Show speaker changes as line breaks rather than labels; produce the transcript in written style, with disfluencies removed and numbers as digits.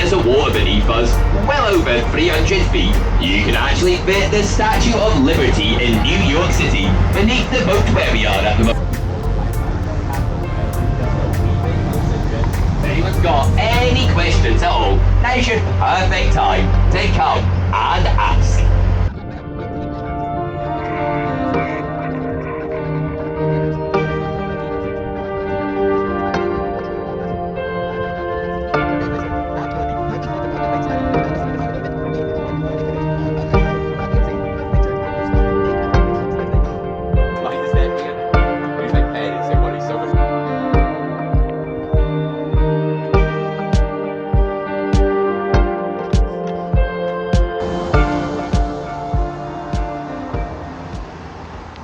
meters of water beneath us, well over 300 feet, you can actually fit the Statue of Liberty in New York City beneath the boat where we are at the moment. If anyone's got any questions at all, now's your perfect time to come and ask.